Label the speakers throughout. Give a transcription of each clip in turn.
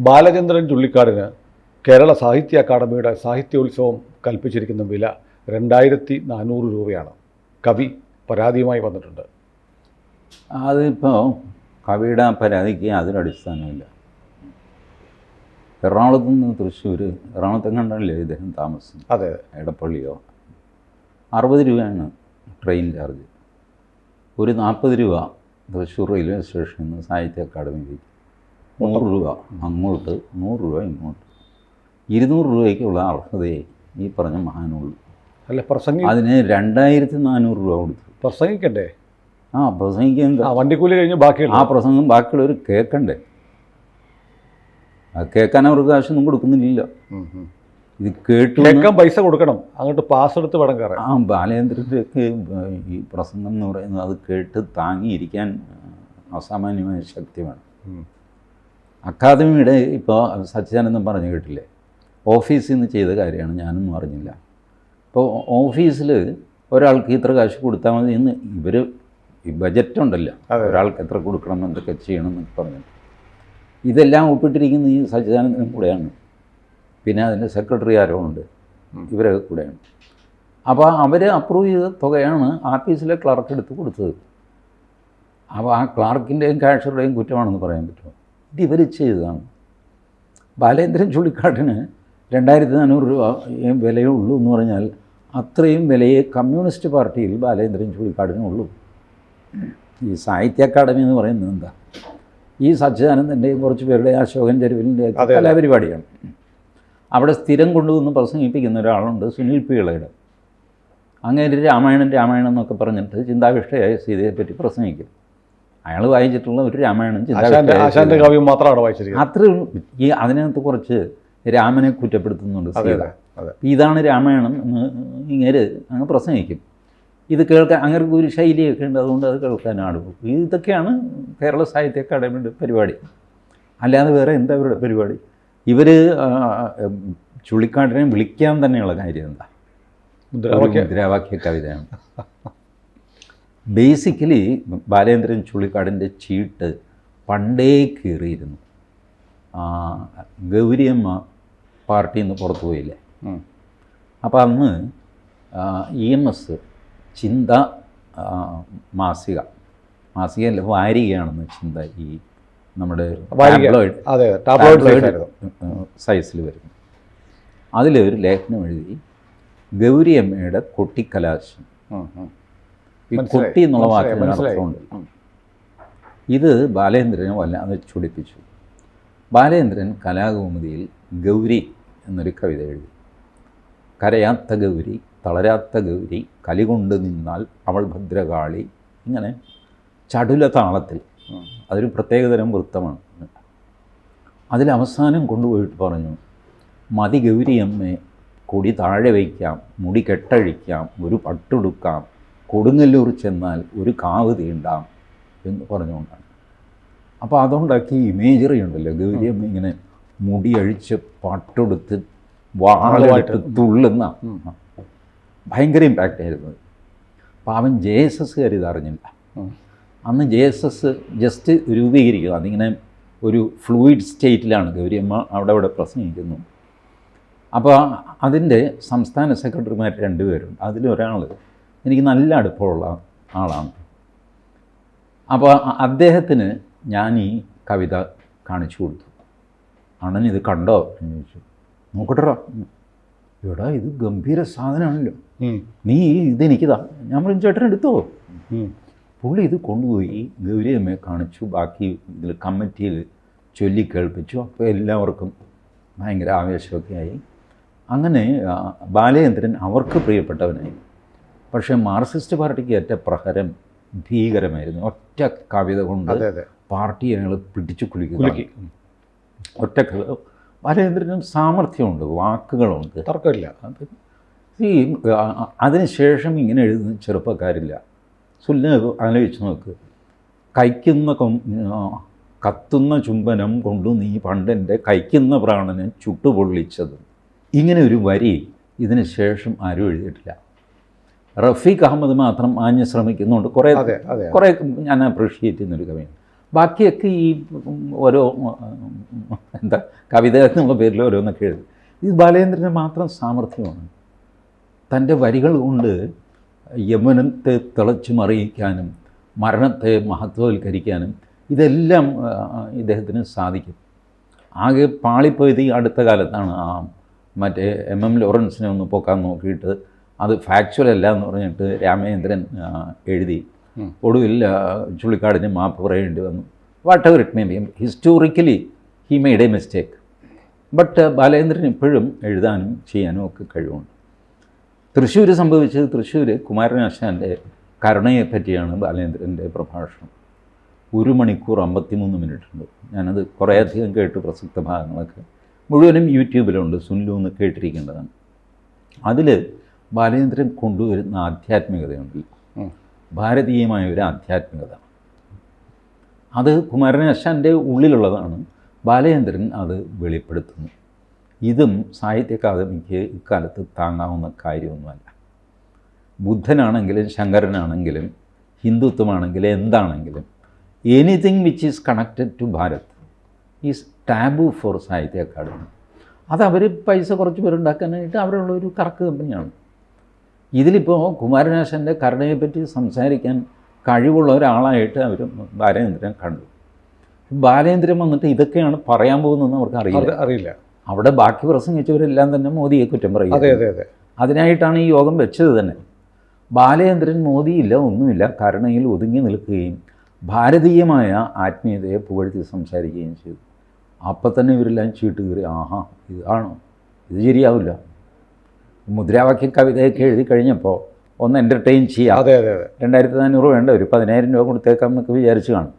Speaker 1: ബാലചന്ദ്രൻ ചുള്ളിക്കാടിന് കേരള സാഹിത്യ അക്കാദമിയുടെ സാഹിത്യോത്സവം കൽപ്പിച്ചിരിക്കുന്ന വില 2400 രൂപയാണ്. കവി പരാതിയുമായി വന്നിട്ടുണ്ട്.
Speaker 2: അതിപ്പോൾ കവിയുടെ പരാതിക്ക് യാതൊരു അടിസ്ഥാനമില്ല. എറണാകുളത്ത് നിന്ന് തൃശ്ശൂർ, എറണാകുളത്തെ കണ്ടല്ലേ ഇദ്ദേഹം താമസം,
Speaker 1: അതെ,
Speaker 2: എടപ്പള്ളിയോ, 60 രൂപയാണ് ട്രെയിൻ ചാർജ്. ഒരു 40 രൂപ തൃശ്ശൂർ റെയിൽവേ സ്റ്റേഷനിൽ നിന്ന് സാഹിത്യ അക്കാദമിയിലേക്ക്, 100 രൂപ അങ്ങോട്ട്, 100 രൂപ ഇങ്ങോട്ട്. 200 രൂപയ്ക്കുള്ള അർഹതയെ ഈ പറഞ്ഞ മഹാനുള്ളൂ.
Speaker 1: അല്ല,
Speaker 2: അതിന് 2400 രൂപ കൊടുത്തു.
Speaker 1: പ്രസംഗിക്കണ്ടേ?
Speaker 2: പ്രസംഗിക്കാൻ
Speaker 1: വണ്ടിക്കൂലി കഴിഞ്ഞ് ബാക്കിയുള്ള
Speaker 2: ആ പ്രസംഗം ബാക്കിയുള്ളവർ കേൾക്കണ്ടേ? കേൾക്കാൻ അവർക്ക് കാശൊന്നും കൊടുക്കുന്നില്ല. ഇത് കേൾക്കാൻ
Speaker 1: പൈസ കൊടുക്കണം, അങ്ങോട്ട് പാസ് എടുത്ത് വേണം കയറാൻ.
Speaker 2: ബാലേന്ദ്രൻ്റെയൊക്കെ ഈ പ്രസംഗം എന്ന് പറയുന്നത് അത് കേട്ട് താങ്ങിയിരിക്കാൻ അസാമാന്യമായ ശക്തി വേണം. അക്കാദമിയുടെ ഇപ്പോൾ സച്ചിദാനന്ദൻ പറഞ്ഞു കേട്ടില്ലേ, ഓഫീസിൽ നിന്ന് ചെയ്ത കാര്യമാണ്, ഞാനൊന്നും അറിഞ്ഞില്ല. ഇപ്പോൾ ഓഫീസിൽ ഒരാൾക്ക് ഇത്ര കാശ് കൊടുത്താൽ മതി എന്ന് ഇവർ ഈ ബജറ്റുണ്ടല്ലോ, ഒരാൾക്ക് എത്ര കൊടുക്കണം, എന്തൊക്കെ ചെയ്യണം എന്നൊക്കെ പറഞ്ഞു. ഇതെല്ലാം ഒപ്പിട്ടിരിക്കുന്ന ഈ സച്ചിദാനന്ദനും കൂടെയാണ്. പിന്നെ അതിൻ്റെ സെക്രട്ടറി ആരോ ഉണ്ട്, ഇവരൊക്കെ കൂടെയാണ്. അപ്പോൾ അവർ അപ്രൂവ് ചെയ്ത തുകയാണ് ആഫീസിലെ ക്ലർക്ക് എടുത്ത് കൊടുത്തത്. അപ്പോൾ ആ ക്ലർക്കിൻ്റെയും കാഷ്യറുടെയും കുറ്റമാണെന്ന് പറയാൻ പറ്റുമോ? ഇത് ഇവർ ചെയ്തതാണ്. ബാലേന്ദ്രൻ ചുള്ളിക്കാടിന് 2400 രൂപ വിലയേ ഉള്ളൂ എന്ന് പറഞ്ഞാൽ അത്രയും വിലയെ കമ്മ്യൂണിസ്റ്റ് പാർട്ടിയിൽ ബാലേന്ദ്രൻ ചുള്ളിക്കാടിനുള്ളൂ. ഈ സാഹിത്യ അക്കാദമി എന്ന് പറയുന്നത് എന്താ? ഈ സച്ചിദാനന്ദൻ്റെയും കുറച്ച് പേരുടെ, അശോകൻ ചെരുവിലിൻ്റെയും കലാപരിപാടിയാണ്. അവിടെ സ്ഥിരം കൊണ്ടുവന്ന് പ്രസംഗിപ്പിക്കുന്ന ഒരാളുണ്ട്, സുനിൽ പിള്ളയുടെ. അങ്ങനെ രാമായണം എന്നൊക്കെ പറഞ്ഞിട്ട് ചിന്താവിഷ്ടയായ സീതയെപ്പറ്റി പ്രസംഗിക്കും. അയാൾ വായിച്ചിട്ടുള്ള ഒരു രാമായണം
Speaker 1: കാവ്യം മാത്രമാണ് വായിച്ചിരിക്കുന്നത്.
Speaker 2: അത്രയും ഈ അതിനകത്ത് കുറച്ച് രാമനെ കുറ്റപ്പെടുത്തുന്നുണ്ട് സീത. ഇതാണ് രാമായണം എന്ന് ഇങ്ങനെ അങ്ങ് പ്രസംഗിക്കും. ഇത് കേൾക്കാൻ അങ്ങനെ ഒരു ശൈലിയൊക്കെ ഉണ്ട്, അതുകൊണ്ട് അത് കേൾക്കാനാണ്. ഇതൊക്കെയാണ് കേരള സാഹിത്യ അക്കാദമിയുടെ പരിപാടി. അല്ലാതെ വേറെ എന്താ അവരുടെ പരിപാടി? ഇവർ ചുള്ളിക്കാടിനെ വിളിക്കാൻ തന്നെയുള്ള കാര്യം എന്താ? മുദ്രാവാക്യ കവിതയാണ്. ബേസിക്കലി ബാലേന്ദ്രൻ ചുള്ളിക്കാടിൻ്റെ ചീട്ട് പണ്ടേ കീറിയിരുന്നു. ഗൗരിയമ്മ പാർട്ടിയിൽ നിന്ന് പുറത്തു പോയില്ലേ? അപ്പോൾ അന്ന് EMS ചിന്ത മാസികയല്ല, വാരികയാണെന്ന് ചിന്ത, ഈ നമ്മുടെ ടാബ്ലോയിഡ് സൈസിൽ വരുന്നു. അതിലൊരു ലേഖനം എഴുതി, ഗൗരിയമ്മയുടെ കൊട്ടിക്കലാശം. ഈ കൊട്ടി എന്നുള്ള വാക്കിന് അർത്ഥമുണ്ട്. ഇത് ബാലേന്ദ്രനെ വല്ലാതെ ചൊടിപ്പിച്ചു. ബാലേന്ദ്രൻ കലാകൗമുദിയിൽ ഗൗരി എന്നൊരു കവിത എഴുതി. കരയാത്ത ഗൗരി, തളരാത്ത ഗൗരി, കലികൊണ്ട് നിന്നാൽ അവൾ ഭദ്രകാളി. ഇങ്ങനെ ചടുല താളത്തിൽ. അതൊരു പ്രത്യേകതരം വൃത്തമാണ്. അതിലവസാനം കൊണ്ടുപോയിട്ട് പറഞ്ഞു, മതി ഗൗരിയമ്മേ, കൊടി താഴെ വയ്ക്കാം, മുടി കെട്ടഴിക്കാം, ഒരു പട്ടുടുക്കാം, കൊടുങ്ങല്ലൂർ ചെന്നാൽ ഒരു കാവ് തീണ്ടാം എന്ന് പറഞ്ഞുകൊണ്ടാണ്. അപ്പോൾ അതുകൊണ്ടാക്കി ഇമേജറി ഉണ്ടല്ലോ, ഗൗരിയമ്മ ഇങ്ങനെ മുടി അഴിച്ച് പട്ടുടുത്ത് വാളായിട്ട് തുള്ളുന്ന ഭയങ്കര ഇമ്പാക്റ്റ് ആയിരുന്നു. പാവൻ JSS ഇതറിഞ്ഞില്ല. അന്ന് JSS ജസ്റ്റ് രൂപീകരിക്കുക, അതിങ്ങനെ ഒരു ഫ്ലൂയിഡ് സ്റ്റേറ്റിലാണ് ഗൗരിയമ്മ അവിടെ പ്രസംഗിക്കുന്നു. അപ്പോൾ അതിൻ്റെ സംസ്ഥാന സെക്രട്ടറിമാർ 2 പേരുണ്ട്. അതിലൊരാൾ എനിക്ക് നല്ല അടുപ്പമുള്ള ആളാണ്. അപ്പോൾ അദ്ദേഹത്തിന് ഞാൻ ഈ കവിത കാണിച്ചു കൊടുത്തു. അണ്ണൻ ഇത് കണ്ടോ എന്ന് ചോദിച്ചു. നോക്കട്ടെടാ, എടാ ഇത് ഗംഭീര സാധനമാണല്ലോ, നീ ഇതെനിക്കിതാ. ഞാൻ പറഞ്ഞു, ചേട്ടൻ എടുത്തോ. പുള്ളി ഇത് കൊണ്ടുപോയി ഗൗരിയമ്മയെ കാണിച്ചു. ബാക്കി ഇതിൽ കമ്മിറ്റിയിൽ ചൊല്ലിക്കേൾപ്പിച്ചു. അപ്പോൾ എല്ലാവർക്കും ഭയങ്കര ആവേശമൊക്കെ ആയി. അങ്ങനെ ബാലേന്ദ്രൻ അവർക്ക് പ്രിയപ്പെട്ടവനായി. പക്ഷേ മാർക്സിസ്റ്റ് പാർട്ടിക്ക് ഏറ്റ പ്രഹരം ഭീകരമായിരുന്നു. ഒറ്റ കവിത കൊണ്ട് പാർട്ടി അയാൾ പിടിച്ചു കുലുക്കി. ഒറ്റ ബാലേന്ദ്രനും സാമർഥ്യമുണ്ട്, വാക്കുകളുണ്ട്,
Speaker 1: തർക്കമില്ല.
Speaker 2: ഈ അതിനുശേഷം ഇങ്ങനെ എഴുതുന്ന ചെറുപ്പക്കാരില്ല. സുല്ല് ആലോചിച്ച് നോക്ക്. കത്തുന്ന ചുംബനം കൊണ്ടു നീ പണ്ടെൻ്റെ കൈക്കുന്ന പ്രാണനെ ചുട്ടുപൊള്ളിച്ചത്. ഇങ്ങനെ ഒരു വരി ഇതിന് ശേഷം ആരും എഴുതിയിട്ടില്ല. റഫീഖ് അഹമ്മദ് മാത്രം ആഞ്ഞ് ശ്രമിക്കുന്നുണ്ട്. കുറേ ഞാൻ അപ്രീഷിയേറ്റ് ചെയ്യുന്നൊരു കവിയാണ്. ബാക്കിയൊക്കെ ഈ ഓരോ എന്താ കവിത എന്നുള്ള പേരിൽ ഓരോന്നൊക്കെ എഴുതി. ഇത് ബാലചന്ദ്രൻ്റെ മാത്രം സാമർഥ്യമാണ്. തൻ്റെ വരികൾ കൊണ്ട് യൗവനത്തെ തിളച്ചു മറിയിക്കാനും മരണത്തെ മഹത്വവൽക്കരിക്കാനും ഇതെല്ലാം ഇദ്ദേഹത്തിന് സാധിക്കും. ആകെ പാളിപ്പോയത് ഈ അടുത്ത കാലത്താണ്. മറ്റേ M.M. ലോറൻസിനെ ഒന്ന് പൊക്കാൻ നോക്കിയിട്ട് അത് ഫാക്ച്വൽ അല്ല എന്ന് പറഞ്ഞിട്ട് രാമചന്ദ്രൻ എഴുതി. ഒടുവിൽ ചുള്ളിക്കാടിന് മാപ്പ് പറയേണ്ടി വന്നു. What ever it may be, historically he made A mistake. But Balachandran ഇപ്പോഴും എഴുതാനും ചെയ്യാനും ഒക്കെ കഴിവുണ്ട്. തൃശ്ശൂർ സംഭവിച്ചത്, തൃശ്ശൂർ കുമാരനാശാൻ്റെ കരുണയെ പറ്റിയാണ് ബാലചന്ദ്രൻ്റെ പ്രഭാഷണം. 1 മണിക്കൂർ 53 മിനിറ്റ് ഉണ്ട്. ഞാനത് കുറേയധികം കേട്ട് പ്രസക്ത ഭാഗങ്ങളൊക്കെ മുഴുവനും യൂട്യൂബിലുണ്ട്. സുനിലു എന്ന് കേട്ടിരിക്കേണ്ടതാണ്. അതിൽ ബാലചന്ദ്രൻ കൊണ്ടുവരുന്ന ആധ്യാത്മികതയുണ്ടല്ലോ, ഭാരതീയമായ ഒരു ആധ്യാത്മികത, അത് കുമാരനാശാൻ്റെ ഉള്ളിലുള്ളതാണ്. ബാലചന്ദ്രൻ അത് വെളിപ്പെടുത്തുന്നു. ഇതും സാഹിത്യ അക്കാദമിക്ക് ഇക്കാലത്ത് താങ്ങാവുന്ന കാര്യമൊന്നുമല്ല. ബുദ്ധനാണെങ്കിലും ശങ്കരനാണെങ്കിലും ഹിന്ദുത്വമാണെങ്കിലും എന്താണെങ്കിലും anything which is connected to Bharat is taboo for Sahitya Akademi. അത് അവർ പൈസ കുറച്ച് പേരുണ്ടാക്കാനായിട്ട് അവരുള്ള ഒരു കറക്ക് കമ്പനിയാണ്. ഇതിലിപ്പോൾ കുമാരനാശാൻ്റെ കരുണയെപ്പറ്റി സംസാരിക്കാൻ കഴിവുള്ള ഒരാളായിട്ട് അവർ ബാലചന്ദ്രൻ കണ്ടു. ബാലചന്ദ്രൻ വന്നിട്ട് ഇതൊക്കെയാണ് പറയാൻ പോകുന്നതെന്ന് അവർക്ക് അറിയില്ല. അവിടെ ബാക്കി പ്രസംഗിച്ചവരെല്ലാം തന്നെ മോദിയെ കുറ്റം പറയും. അതിനായിട്ടാണ് ഈ യോഗം വെച്ചത് തന്നെ. ബാലചന്ദ്രൻ മോദിയില്ല, ഒന്നുമില്ല, കരുണയിൽ ഒതുങ്ങി നിൽക്കുകയും ഭാരതീയമായ ആത്മീയതയെ പുകഴ്ത്തി സംസാരിക്കുകയും ചെയ്തു. അപ്പം തന്നെ ഇവരെല്ലാം ചീട്ട് കയറി, ആഹാ ഇതാണോ, ഇത് ശരിയാവില്ല. മുദ്രാവാക്യ കവിതയൊക്കെ എഴുതി കഴിഞ്ഞപ്പോൾ ഒന്ന് എൻ്റർടൈൻ ചെയ്യാം, 2400 വേണ്ട, ഒരു 10,000 രൂപ കൊടുത്തേക്കാം എന്നൊക്കെ വിചാരിച്ച് കാണും.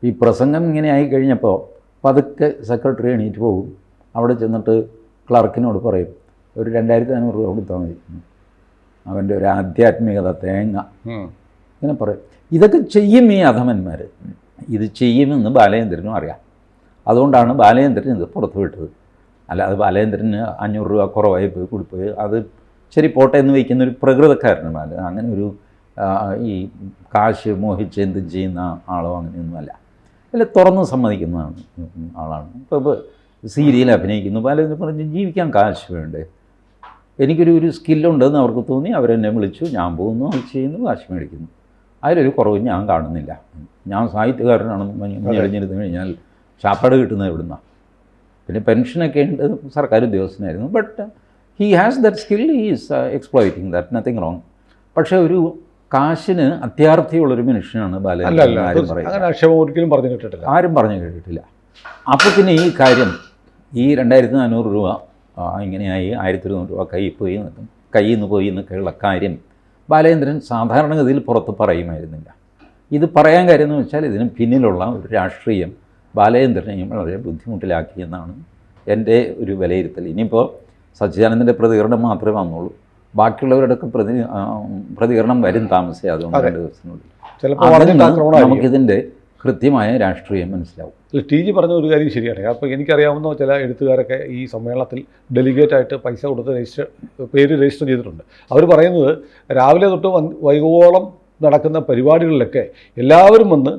Speaker 2: ഈ പ്രസംഗം ഇങ്ങനെ ആയി കഴിഞ്ഞപ്പോൾ പതുക്കെ സെക്രട്ടറി എണീറ്റ് പോകും. അവിടെ ചെന്നിട്ട് ക്ലർക്കിനോട് പറയും, ഒരു 2400 രൂപ കൊടുത്താൽ മതി, അവൻ്റെ ഒരു ആധ്യാത്മികത തേങ്ങ, ഇങ്ങനെ പറയും. ഇതൊക്കെ ചെയ്യും ഈ അധമന്മാർ. ഇത് ചെയ്യുമെന്ന് ബാലചന്ദ്രനും അറിയാം. അതുകൊണ്ടാണ് ബാലചന്ദ്രൻ ഇത് പുറത്തു വിട്ടത്. അല്ലാതെ ബാലചന്ദ്രന് 500 രൂപ കുറവായി പോയി കൊടുപ്പോയി, അത് ശരി പോട്ടെ എന്ന് വയ്ക്കുന്ന ഒരു പ്രകൃതക്കാരനാണ്. അങ്ങനെ ഒരു ഈ കാശ് മോഹിച്ച് എന്ത് ചെയ്യുന്ന ആളോ അങ്ങനെയൊന്നുമല്ല. അല്ല, തുറന്ന് സമ്മതിക്കുന്നതാണ് ആളാണ്. ഇപ്പോൾ സീരിയൽ അഭിനയിക്കുന്നു, ബാലചന്ദ്രൻ പറഞ്ഞ് ജീവിക്കാൻ കാശ് വേണ്ടേ, എനിക്കൊരു സ്കില്ലുണ്ടെന്ന് അവർക്ക് തോന്നി, അവരെന്നെ വിളിച്ചു, ഞാൻ പോകുന്നു, അത് ചെയ്യുന്നു, കാശ് മേടിക്കുന്നു. അതിലൊരു കുറവ് ഞാൻ കാണുന്നില്ല. ഞാൻ സാഹിത്യകാരനാണെന്ന് എഴുതിയിരുന്നു കഴിഞ്ഞാൽ ചാപ്പാട് കിട്ടുന്നത് എവിടുന്നാണ്? പിന്നെ പെൻഷനൊക്കെ ഉണ്ട്, സർക്കാർ ഉദ്യോഗസ്ഥനായിരുന്നു. But he has that skill, he is exploiting that, nothing wrong. പക്ഷേ ഒരു കാശിന് അത്യാർത്ഥിയുള്ളൊരു മനുഷ്യനാണ് ബാലചന്ദ്രൻ. ആരും പറഞ്ഞു കേട്ടിട്ടില്ല. അപ്പോൾ പിന്നെ ഈ കാര്യം, ഈ 2400 രൂപ ഇങ്ങനെയായി 1200 രൂപ കയ്യിൽ നിന്ന് പോയി എന്നൊക്കെയുള്ള കാര്യം ബാലചന്ദ്രൻ സാധാരണഗതിയിൽ പുറത്ത് പറയുമായിരുന്നില്ല. ഇത് പറയാൻ കാര്യം എന്ന് വെച്ചാൽ ഇതിന് പിന്നിലുള്ള ഒരു രാഷ്ട്രീയം ബാലചന്ദ്രനെയും വളരെ ബുദ്ധിമുട്ടിലാക്കിയെന്നാണ് എൻ്റെ ഒരു വിലയിരുത്തൽ. ഇനിയിപ്പോൾ സച്ചിദാനന്ദൻ്റെ പ്രതികരണം മാത്രമേ വന്നുള്ളൂ, ബാക്കിയുള്ളവരുടെയൊക്കെ പ്രതികരണം വരും താമസിയാതെ 2 ദിവസത്തിനുള്ളിൽ നമുക്കിതിൻ്റെ കൃത്യമായ രാഷ്ട്രീയം മനസ്സിലാവും.
Speaker 1: TG പറഞ്ഞ ഒരു കാര്യം ശരിയാണ്. അപ്പോൾ എനിക്കറിയാവുന്ന ചില എഴുത്തുകാരൊക്കെ ഈ സമ്മേളനത്തിൽ ഡെലിഗേറ്റായിട്ട് പൈസ കൊടുത്ത് പേര് രജിസ്റ്റർ ചെയ്തിട്ടുണ്ട്. അവർ പറയുന്നത് രാവിലെ തൊട്ട് വൈകുവോളം നടക്കുന്ന പരിപാടികളിലൊക്കെ എല്ലാവരും വന്ന്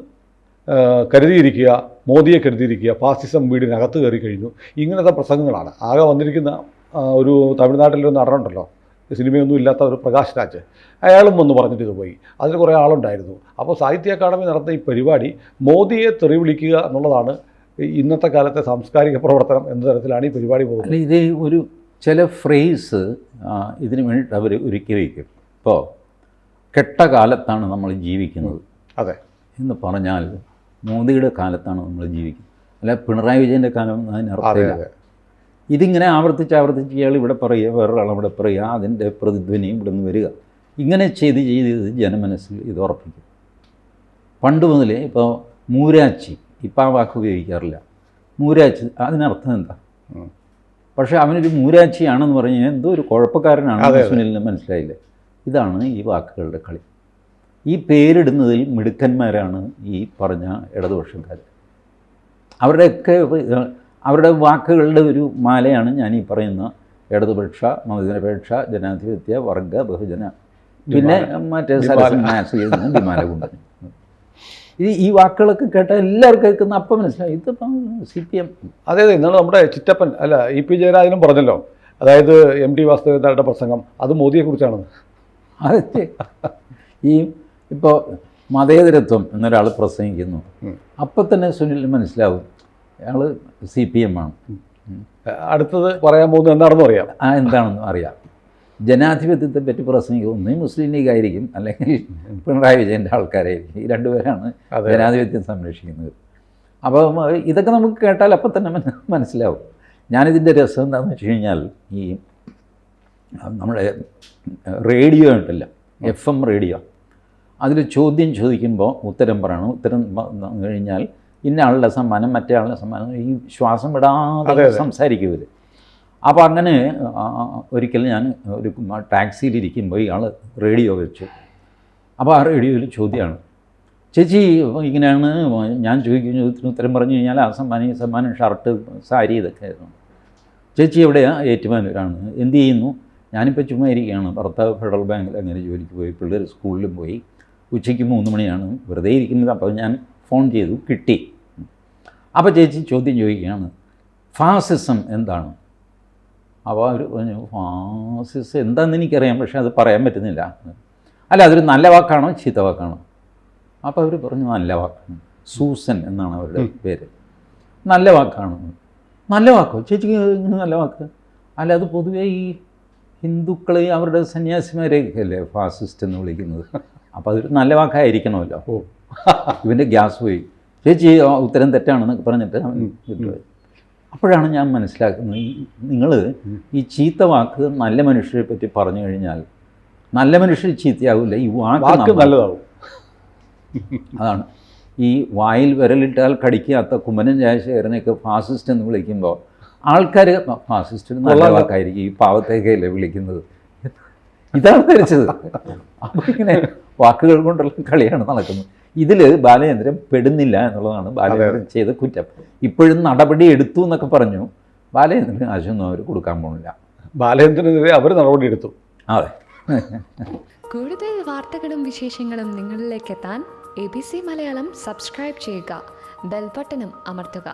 Speaker 1: കരുതിയിരിക്കുക, മോദിയെ കരുതിയിരിക്കുക, ഫാസിസം വീടിനകത്ത് കയറി കഴിഞ്ഞു, ഇങ്ങനത്തെ പ്രസംഗങ്ങളാണ്. ആകെ വന്നിരിക്കുന്ന ഒരു തമിഴ്നാട്ടിലൊരു നടനുണ്ടല്ലോ, സിനിമയൊന്നും ഇല്ലാത്ത ഒരു പ്രകാശ് രാജ്, അയാളും വന്ന് പറഞ്ഞിട്ട് ഇത് പോയി. അതിൽ കുറേ ആളുണ്ടായിരുന്നു. അപ്പോൾ സാഹിത്യ അക്കാദമി നടത്തുന്ന ഈ പരിപാടി മോദിയെ തെറി വിളിക്കുക എന്നുള്ളതാണ് ഇന്നത്തെ കാലത്തെ സാംസ്കാരിക പ്രവർത്തനം എന്ന തരത്തിലാണ് ഈ പരിപാടി പോകുന്നത്.
Speaker 2: ഇത് ഒരു ചില ഫ്രേസ് ഇതിന് വേണ്ടിയിട്ട് അവർ ഒരുക്കി വയ്ക്കും. ഇപ്പോൾ കെട്ട കാലത്താണ് നമ്മൾ ജീവിക്കുന്നത്,
Speaker 1: അതെ എന്ന്
Speaker 2: പറഞ്ഞാൽ മോദിയുടെ കാലത്താണ് നമ്മൾ ജീവിക്കുന്നത്, അല്ല പിണറായി വിജയൻ്റെ കാലം അതിനർത്ഥമില്ല. ഇതിങ്ങനെ ആവർത്തിച്ച് ഇയാൾ ഇവിടെ പറയുക, വേറൊരാൾ ഇവിടെ പറയുക, അതിൻ്റെ പ്രതിധ്വനിയും ഇവിടെ നിന്ന് വരിക, ഇങ്ങനെ ചെയ്ത് ജനമനസ്സിൽ ഇത് ഉറപ്പിക്കും. പണ്ട് മുതലേ ഇപ്പോൾ മൂരാച്ചി, ഇപ്പം ആ വാക്ക് ഉപയോഗിക്കാറില്ല. മൂരാച്ചി അതിനർത്ഥം എന്താ? പക്ഷേ അവനൊരു മൂരാച്ചിയാണെന്ന് പറഞ്ഞാൽ എന്തോ ഒരു കുഴപ്പക്കാരനാണ് സുനിലിന് മനസ്സിലായില്ലേ? ഇതാണ് ഈ വാക്കുകളുടെ കളി. ഈ പേരിടുന്നതിൽ മിടുക്കന്മാരാണ് ഈ പറഞ്ഞ ഇടതുപക്ഷക്കാർ. അവരുടെ വാക്കുകളുടെ ഒരു മാലയാണ് ഞാൻ ഈ പറയുന്ന ഇടതുപക്ഷ, മതനിരപേക്ഷ, ജനാധിപത്യ, വർഗ, ബഹുജന, പിന്നെ മറ്റേ വിമാനകുണ്ടൻ. ഈ വാക്കുകളൊക്കെ കേട്ടാൽ എല്ലാവർക്കും കേൾക്കുന്ന അപ്പം മനസ്സിലായി ഇതിപ്പം CPM.
Speaker 1: അതെ ഇന്നാണ് നമ്മുടെ ചിറ്റപ്പൻ അല്ല EP ജയരാജനും പറഞ്ഞല്ലോ, അതായത് MT വാസുദേവനാരുടെ പ്രസംഗം അത് മോദിയെക്കുറിച്ചാണ്.
Speaker 2: അതെ, ഈ ഇപ്പോൾ മതേതരത്വം എന്നൊരാൾ പ്രസംഗിക്കുന്നു, അപ്പം തന്നെ സുനിലിന് മനസ്സിലാവും അയാൾ CPM ആണ്.
Speaker 1: അടുത്തത് പറയാൻ പോകുന്നത് എന്താണെന്ന് അറിയാം.
Speaker 2: എന്താണെന്ന് അറിയാം. ജനാധിപത്യത്തെ പറ്റി പ്രസംഗിക്കും, ഒന്നേ മുസ്ലിം ലീഗ് ആയിരിക്കും, അല്ലെങ്കിൽ പിണറായി വിജയൻ്റെ ആൾക്കാരായിരിക്കും. ഈ രണ്ടുപേരാണ് ജനാധിപത്യം സംരക്ഷിക്കുന്നത്. അപ്പോൾ ഇതൊക്കെ നമുക്ക് കേട്ടാൽ അപ്പം തന്നെ മനസ്സിലാവും. ഞാനിതിൻ്റെ രസം എന്താണെന്ന് വെച്ച് കഴിഞ്ഞാൽ, ഈ നമ്മുടെ റേഡിയോ ഉണ്ടല്ലോ, FM റേഡിയോ, അതിൽ ചോദ്യം ചോദിക്കുമ്പോൾ ഉത്തരം പറയണം. ഉത്തരം കഴിഞ്ഞാൽ ഇന്ന ആളുടെ സമ്മാനം, മറ്റേ ആളുടെ സമ്മാനം, ഈ ശ്വാസം വിടാതെ സംസാരിക്കും. അപ്പോൾ അങ്ങനെ ഒരിക്കൽ ഞാൻ ഒരു ടാക്സിയിലിരിക്കുമ്പോൾ ഇയാൾ റേഡിയോ വെച്ചു. അപ്പോൾ ആ റേഡിയോയിൽ ചോദ്യമാണ്, ചേച്ചി ഇങ്ങനെയാണ് ഞാൻ ചോദിക്കുന്ന ചോദ്യത്തിന് ഉത്തരം പറഞ്ഞു കഴിഞ്ഞാൽ ആ സമ്മാനം ഈ സമ്മാനം ഷർട്ട് സാരി ഇതൊക്കെ ആയിരുന്നു. ചേച്ചി എവിടെയാണ്? ഏറ്റുമാനൂരാണ്. എന്ത് ചെയ്യുന്നു? ഞാനിപ്പോൾ ചുമ്മാ ഇരിക്കുകയാണ്. ഭർത്താവ് ഫെഡറൽ ബാങ്കിൽ അങ്ങനെ ജോലിക്ക് പോയി, പിള്ളേർ സ്കൂളിലും പോയി. ഉച്ചയ്ക്ക് 3 മണിയാണ്, വെറുതെ ഇരിക്കുന്നത്. അപ്പോൾ ഞാൻ ഫോൺ ചെയ്തു, കിട്ടി. അപ്പോൾ ചേച്ചി ചോദ്യം ചോദിക്കുകയാണ്, ഫാസിസം എന്താണ്? അപ്പോൾ അവർ പറഞ്ഞു, ഫാസിസം എന്താണെന്ന് എനിക്കറിയാം, പക്ഷേ അത് പറയാൻ പറ്റുന്നില്ല. അല്ല, അതൊരു നല്ല വാക്കാണോ ചീത്ത വാക്കാണോ? അപ്പോൾ അവർ പറഞ്ഞു നല്ല വാക്കാണ്. സൂസൻ എന്നാണ് അവരുടെ പേര്. നല്ല വാക്കാണ്. നല്ല വാക്കോ ചേച്ചിക്ക്? ഇങ്ങനെ നല്ല വാക്ക്? അല്ല, അത് പൊതുവേ ഈ ഹിന്ദുക്കളെ അവരുടെ സന്യാസിമാരെയൊക്കെ അല്ലേ ഫാസിസ്റ്റ് എന്ന് വിളിക്കുന്നത്. അപ്പോൾ അതൊരു നല്ല വാക്കായിരിക്കണമല്ലോ. ഇവൻ്റെ ഗ്യാസ് പോയി. ചേച്ചി ഉത്തരം തെറ്റാണെന്നൊക്കെ പറഞ്ഞിട്ട് വിട്ടുപോയി. അപ്പോഴാണ് ഞാൻ മനസ്സിലാക്കുന്നത്, നിങ്ങൾ ഈ ചീത്ത വാക്ക് നല്ല മനുഷ്യരെ പറ്റി പറഞ്ഞു കഴിഞ്ഞാൽ നല്ല മനുഷ്യർ ചീത്തയാവില്ല, ഈ വാക്ക്
Speaker 1: നല്ലതാവും.
Speaker 2: അതാണ് ഈ വായിൽ വിരലിട്ടാൽ കടിക്കാത്ത കുമ്മനം ജയശേഖരനെയൊക്കെ ഫാസിസ്റ്റ് എന്ന് വിളിക്കുമ്പോൾ ആൾക്കാർ ഫാസിസ്റ്റ് നല്ല വാക്കായിരിക്കും, ഈ പാവത്തേക്കല്ലേ വിളിക്കുന്നത്. ഇതാണ് ധരിച്ചത്. അപ്പോൾ ഇങ്ങനെ വാക്കുകൾ കൊണ്ടുള്ള കളിയാണ് നടക്കുന്നത്. ഇതിൽ ബാലചന്ദ്രൻ പെടുന്നില്ല എന്നുള്ളതാണ് ബാലചന്ദ്രൻ ചെയ്ത കുറ്റം. ഇപ്പോഴും നടപടി എടുത്തു എന്നൊക്കെ പറഞ്ഞു, ബാലചന്ദ്രൻ കാശൊന്നും അവർ കൊടുക്കാൻ പോകുന്നില്ല.
Speaker 1: ബാലചന്ദ്രനെതിരെ അവർ നടപടി എടുത്തു.
Speaker 2: അതെ.
Speaker 3: കൂടുതൽ വാർത്തകളും വിശേഷങ്ങളും നിങ്ങളിലേക്ക് എത്താൻ ABC മലയാളം സബ്സ്ക്രൈബ് ചെയ്യുക, ബെൽ ബട്ടണും അമർത്തുക.